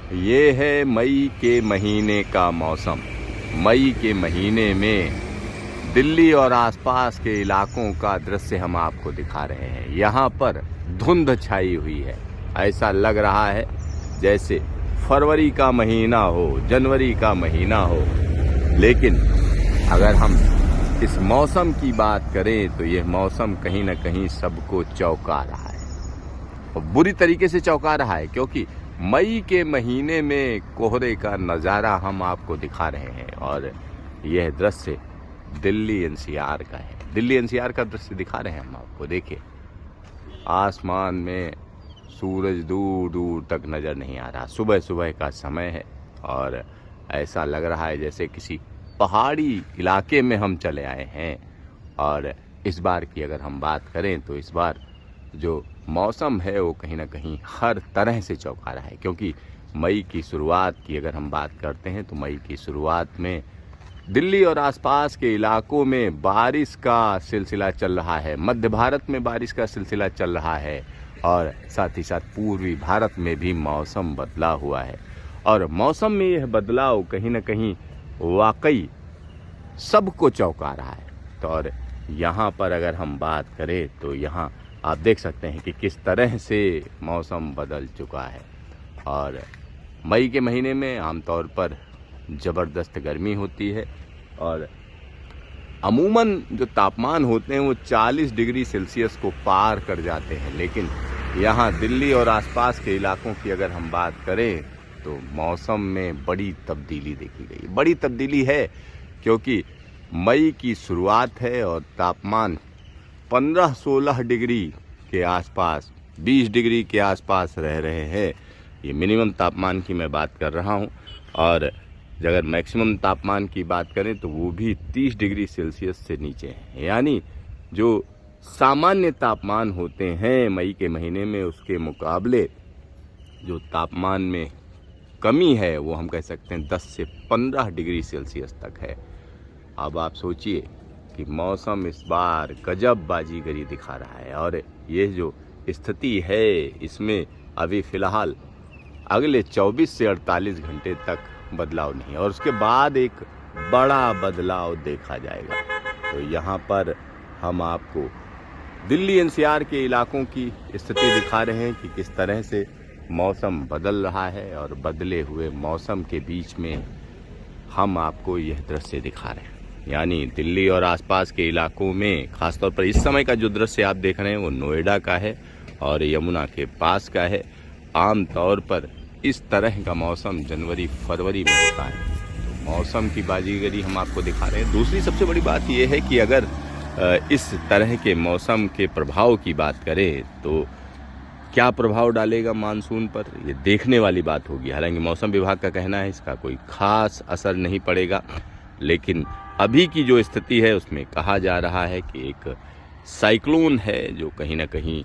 ये है मई के महीने का मौसम। मई के महीने में दिल्ली और आसपास के इलाकों का दृश्य हम आपको दिखा रहे हैं। यहाँ पर धुंध छाई हुई है। ऐसा लग रहा है जैसे फरवरी का महीना हो, जनवरी का महीना हो। लेकिन अगर हम इस मौसम की बात करें तो यह मौसम कहीं ना कहीं सबको चौंका रहा है, और बुरी तरीके से चौंका रहा है, क्योंकि मई के महीने में कोहरे का नज़ारा हम आपको दिखा रहे हैं। और यह दृश्य दिल्ली एनसीआर का है। दिल्ली एनसीआर का दृश्य दिखा रहे हैं हम आपको। देखिए, आसमान में सूरज दूर दूर तक नज़र नहीं आ रहा। सुबह सुबह का समय है और ऐसा लग रहा है जैसे किसी पहाड़ी इलाके में हम चले आए हैं। और इस बार की अगर हम बात करें तो इस बार जो मौसम है वो कहीं ना कहीं हर तरह से चौंका रहा है, क्योंकि मई की शुरुआत की अगर हम बात करते हैं तो मई की शुरुआत में दिल्ली और आसपास के इलाकों में बारिश का सिलसिला चल रहा है। मध्य भारत में बारिश का सिलसिला चल रहा है और साथ ही साथ पूर्वी भारत में भी मौसम बदला हुआ है। और मौसम में यह बदलाव कहीं ना कहीं वाकई सबको चौंका रहा है। तो और यहाँ पर अगर हम बात करें तो यहाँ आप देख सकते हैं कि किस तरह से मौसम बदल चुका है। और मई के महीने में आमतौर पर ज़बरदस्त गर्मी होती है और अमूमन जो तापमान होते हैं वो 40 डिग्री सेल्सियस को पार कर जाते हैं। लेकिन यहाँ दिल्ली और आसपास के इलाकों की अगर हम बात करें तो मौसम में बड़ी तब्दीली देखी गई। बड़ी तब्दीली है क्योंकि मई की शुरुआत है और तापमान 15-16 डिग्री के आसपास, 20 डिग्री के आसपास रह रहे हैं। ये मिनिमम तापमान की मैं बात कर रहा हूँ। और अगर मैक्सिमम तापमान की बात करें तो वो भी 30 डिग्री सेल्सियस से नीचे है। यानी जो सामान्य तापमान होते हैं मई के महीने में, उसके मुकाबले जो तापमान में कमी है वो हम कह सकते हैं 10 से 15 डिग्री सेल्सियस तक है। अब आप सोचिए कि मौसम इस बार गजब बाजीगरी दिखा रहा है। और ये जो स्थिति है इसमें अभी फ़िलहाल अगले 24 से 48 घंटे तक बदलाव नहीं है और उसके बाद एक बड़ा बदलाव देखा जाएगा। तो यहाँ पर हम आपको दिल्ली एनसीआर के इलाकों की स्थिति दिखा रहे हैं कि किस तरह से मौसम बदल रहा है। और बदले हुए मौसम के बीच में हम आपको यह दृश्य दिखा रहे हैं। यानी दिल्ली और आसपास के इलाकों में ख़ासतौर पर इस समय का जो दृश्य आप देख रहे हैं वो नोएडा का है और यमुना के पास का है। आम तौर पर इस तरह का मौसम जनवरी फरवरी में होता है। तो मौसम की बाजीगरी हम आपको दिखा रहे हैं। दूसरी सबसे बड़ी बात यह है कि अगर इस तरह के मौसम के प्रभाव की बात करें तो क्या प्रभाव डालेगा मानसून पर, ये देखने वाली बात होगी। हालांकि मौसम विभाग का कहना है इसका कोई खास असर नहीं पड़ेगा, लेकिन अभी की जो स्थिति है उसमें कहा जा रहा है कि एक साइक्लोन है जो कहीं ना कहीं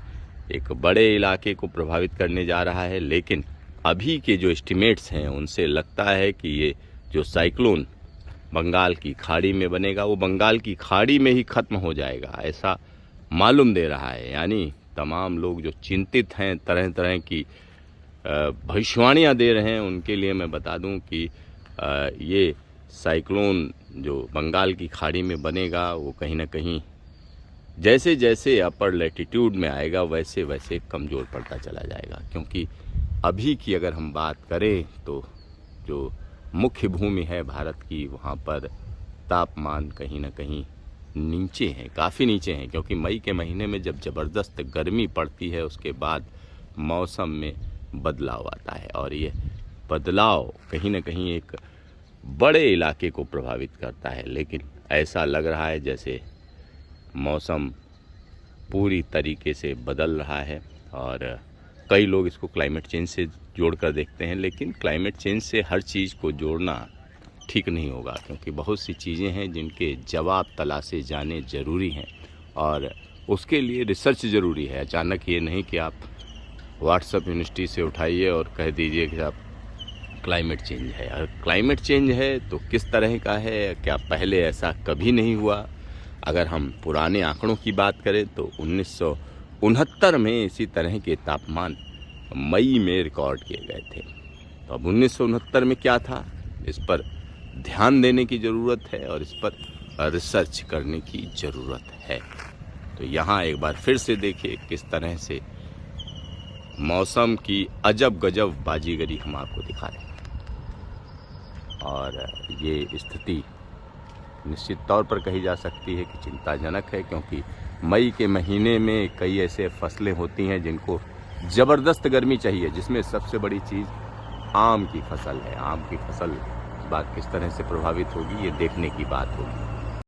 एक बड़े इलाके को प्रभावित करने जा रहा है। लेकिन अभी के जो एस्टिमेट्स हैं उनसे लगता है कि ये जो साइक्लोन बंगाल की खाड़ी में बनेगा वो बंगाल की खाड़ी में ही ख़त्म हो जाएगा, ऐसा मालूम दे रहा है। यानी तमाम लोग जो चिंतित हैं, तरह तरह की भविष्यवाणियाँ दे रहे हैं, उनके लिए मैं बता दूं कि ये साइक्लोन जो बंगाल की खाड़ी में बनेगा वो कहीं ना कहीं जैसे जैसे अपर लैटिट्यूड में आएगा वैसे वैसे कमज़ोर पड़ता चला जाएगा। क्योंकि अभी की अगर हम बात करें तो जो मुख्य भूमि है भारत की, वहाँ पर तापमान कहीं ना कहीं नीचे हैं, काफ़ी नीचे हैं। क्योंकि मई के महीने में जब ज़बरदस्त गर्मी पड़ती है उसके बाद मौसम में बदलाव आता है और ये बदलाव कहीं ना कहीं एक बड़े इलाके को प्रभावित करता है। लेकिन ऐसा लग रहा है जैसे मौसम पूरी तरीके से बदल रहा है और कई लोग इसको क्लाइमेट चेंज से जोड़कर देखते हैं। लेकिन क्लाइमेट चेंज से हर चीज़ को जोड़ना ठीक नहीं होगा, क्योंकि बहुत सी चीज़ें हैं जिनके जवाब तलाशे जाने ज़रूरी हैं और उसके लिए रिसर्च ज़रूरी है। अचानक ये नहीं कि आप व्हाट्सएप यूनिवर्सिटी से उठाइए और कह दीजिए कि आप क्लाइमेट चेंज है। अगर क्लाइमेट चेंज है तो किस तरह का है, क्या पहले ऐसा कभी नहीं हुआ? अगर हम पुराने आंकड़ों की बात करें तो 1969 में इसी तरह के तापमान मई में रिकॉर्ड किए गए थे। तो अब 1969 में क्या था, इस पर ध्यान देने की ज़रूरत है और इस पर रिसर्च करने की ज़रूरत है। तो यहाँ एक बार फिर से देखिए किस तरह से मौसम की अजब गजब बाजीगरी हम आपको दिखा रहे हैं। और ये स्थिति निश्चित तौर पर कही जा सकती है कि चिंताजनक है, क्योंकि मई के महीने में कई ऐसे फसलें होती हैं जिनको ज़बरदस्त गर्मी चाहिए, जिसमें सबसे बड़ी चीज़ आम की फसल है। आम की फसल बात किस तरह से प्रभावित होगी, ये देखने की बात होगी।